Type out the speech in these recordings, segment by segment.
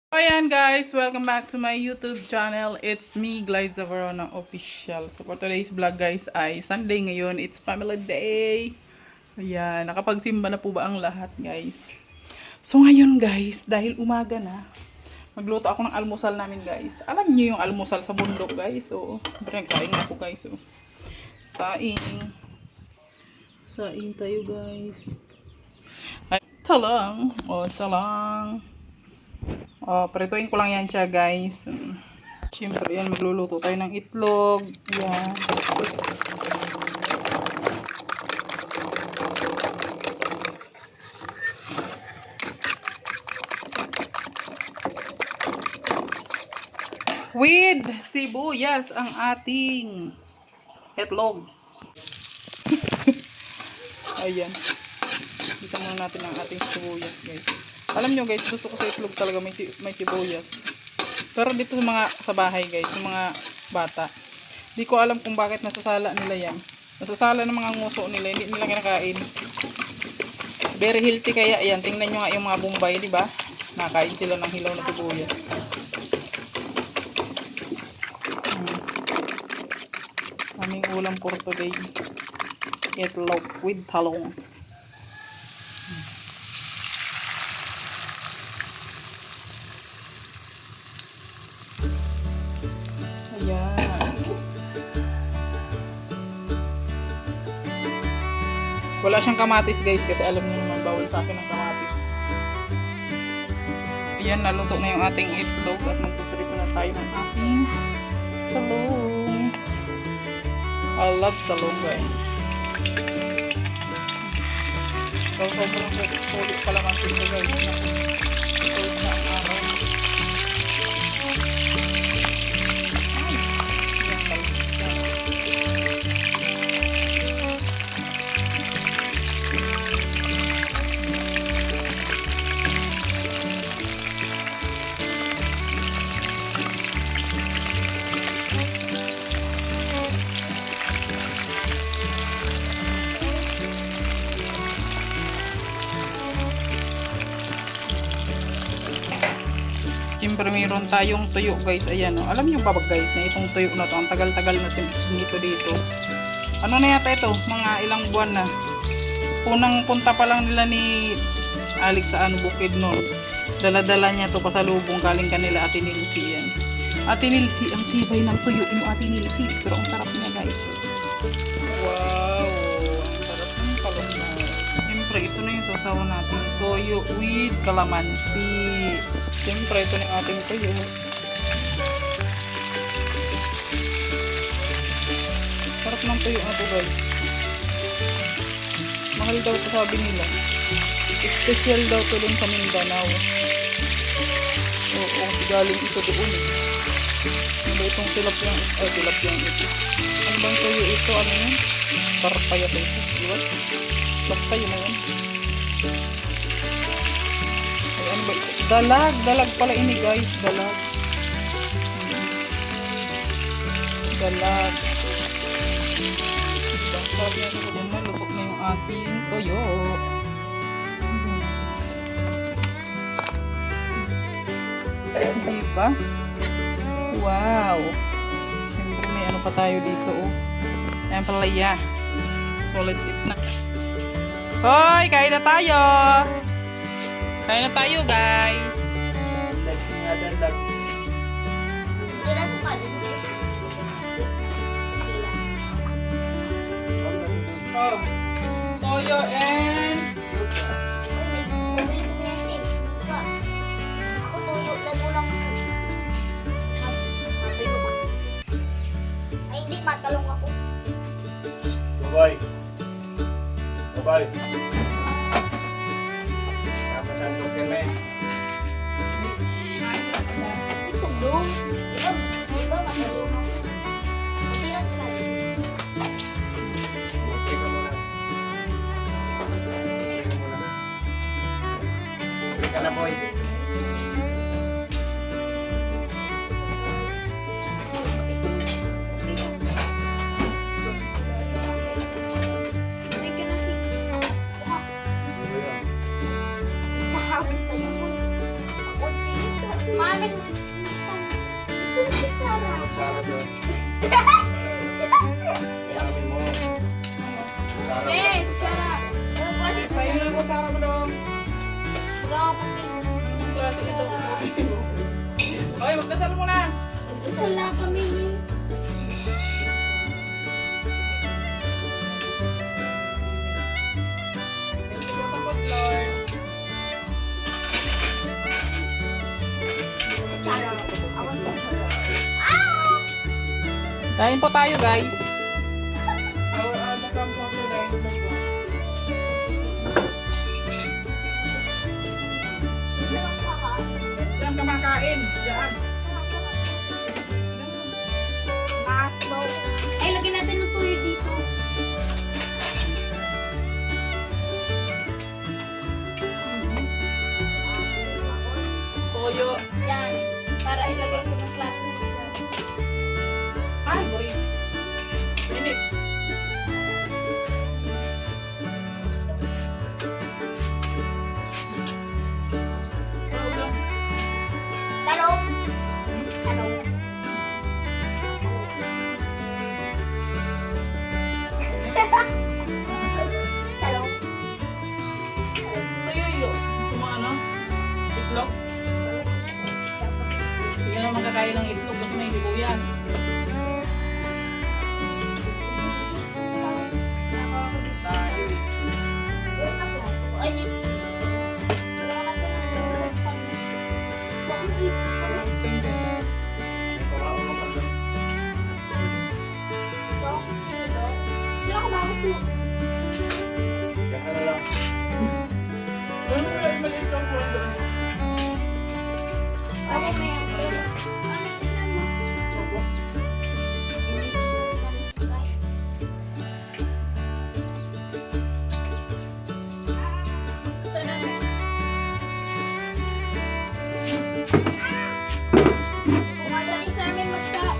Ayan guys, welcome back to my YouTube channel. It's me, Glyza Verona Official. So for today's vlog guys ay Sunday ngayon. It's family day. Ayan, nakapagsimba na po ba ang lahat guys? So ngayon guys, dahil umaga na, magluto ako ng almusal namin guys. Alam niyo yung almusal sa bundok guys. So, nagsaing na po guys. So, saing. Saing tayo guys. Ay, talang. O, talang. Prituin ko lang yan siya guys. Siyempre yan, magluluto tayo ng itlog. Yan. With sibuyas ang ating itlog. Ayan. Isa muna natin ang ating sibuyas guys. Alam nyo guys, gusto ko sa itlog talaga may sibuyas. Pero dito sa bahay guys, sa mga bata, di ko alam kung bakit nasasala nila yan. Nasasala ng mga nguso nila, hindi nila kinakain. Very healthy kaya yan. Tingnan nyo nga yung mga Bombay, di ba? Nakain sila ng hilaw na sibuyas. Aming ulam for today. Itlog with talong. Ayan. Wala siyang kamatis guys kasi alam niyo naman bawal sa akin ang kamatis. Ayan, naluto na yung ating itlog at magpuprito na tayo ng ating talong. I love talong guys. So, sobrang sulit pala ng pito guys. Sulit na ang araw. Siyempre mayroon tayong tuyo guys. Ayan o. Alam nyo ba guys na itong tuyo na to, ang tagal-tagal na dito. Ano na yata ito? Mga ilang buwan na. Unang punta pa lang nila ni Alex sa bukid noon. Dala-dala niya to pasalubong galing kanila Ate Nilsi yan. Ate Nilsi, ang tibay ng tuyo mo Ate Nilsi. Pero ang sarap niya guys. Wow! Ang sarap ng talong na. Siyempre ito na yung sasawa natin. Toyo with calamansi. Siyempre, ito na yung ating tuyo. Sarap ng tuyo na ito guys. Mahal daw ito sabi nila. Special daw ito dun sa Mindanao. Oo, galing ito doon. Ano itong tilapyang ito. Ano bang tuyo ito? Ano yun? Tarpaya ito. Diba? Basta yun na yun. Ano ba ito? Dalag pala ini guys, dalag. Sarap niya ito din na, lupok na yung ating toyo. Diba? Wow! Siyempre may ano pa tayo dito oh. Ayan palaya. So let's eat na. Hoy! Kain na tayo! Kain na tayo, guys. Oh, toyo and ay hindi matalong ako. Bye-bye. Bye-bye. Nandok kami. Itong doon. Diba matalong ako. Hindi lang talaga. Teka muna. Teka muna. Teka na boy. Kahapos na yun. Ako din sa Ay, saan? Ito si Chara. Sara doon. Sabi mo. Sara Eh, Chara. Ano klase? Kain na ko tsara mo dong. Wala ako din. Anong klase ito? Oy, magdasal mo na. Isa lang kami ni. Thank you sa support, Lord. Chara. Ako din. Ah! Kain po tayo, guys. Nakam po ako, guys. Sino ko ka? Diyan ka makain. Diyan. Maslow. Ay, lagyan natin ng tuyo dito. Toyo. Yan. Para ilagay ko ng plato. Ay, buri. Minit. Talong. Talong. Talong. Toyo yo. Yung mga ano? Itlog. Hindi ka naman kakain ng itlog kasi may sibuyas. Tayo eh. Ay, hindi. Wala natin ang Thank you. Ito nga ako naman doon. Sila ko bakit po? Diyan ka na lang. Ano ba yung maliit ang puwan doon? Ako may ano. Ano, tingnan mo. Opo. Ito na. Kung magaling sa amin magkain.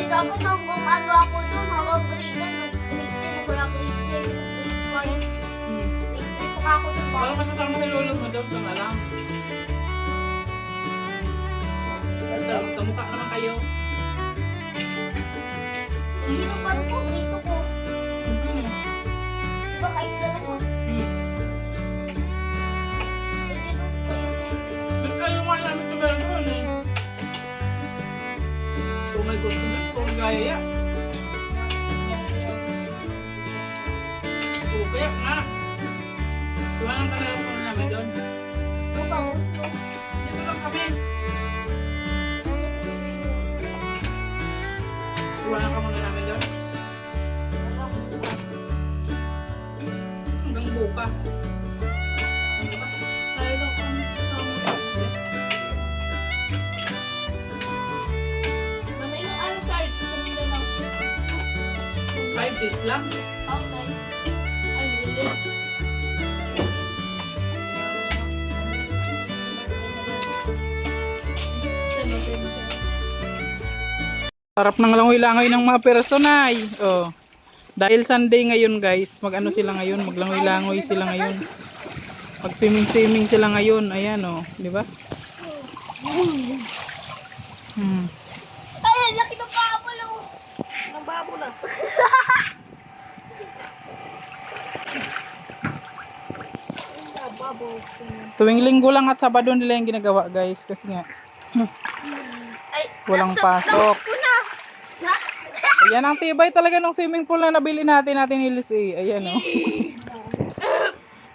dapat hanggang ano ako doon, hanggang grade 9, grade 10, o kaya grade 10, grade 5. Hmm. Grade 3 pa ako doon. Parang kasama kay lolo mo doon, na lang. Magkamukha naman kayo. Hindi ko pa po, dito ko. Mhm. Di ba kahit dalawa? Hmm. Pwede doon kayo na yun. Ba't kayo nga namin tumala doon eh? Oh my God, kung gaya ya. Oo, kaya nga. Iwanan ka na lang muna namin doon. Ano ba gusto? Dito lang kami. Iwanan ka muna namin doon. Hanggang bukas. Tayo lang kami. Mamay yung ano kahit gusto nila ng 5 days lang. okay. Ay, lili. Sarap ng langoy-langoy ng mga personay. Oh. Dahil Sunday ngayon, guys, mag-ano sila ngayon, maglangoy-langoy sila ngayon. Mag-swimming-swimming sila ngayon. Ayan, oh, di ba? Hmm. Ay, ang laki ng babol oh. Ng babol ah. Tuwing linggo lang at Sabado nila yung ginagawa, guys, kasi nga Ay, walang nasa- pasok. ko na. Ayan ang tibay talaga ng swimming pool na nabili natin Ilis eh. Ayan, oh.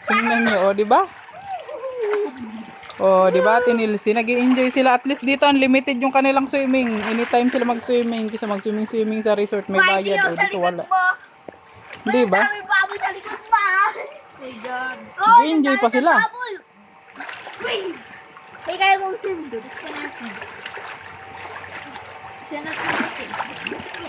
Tingnan nyo, oh, di ba? Oh, di ba? Tinilsi, nag-i-enjoy sila. At least dito unlimited yung kanilang swimming. Anytime sila mag-swimming, kasi mag-swimming sa resort may bayad. Oh, dito wala. Di ba? May babol sa likod pa. My God. Nag-i-enjoy pa sila. Wait. May kaya mong swim doon. Siya natin.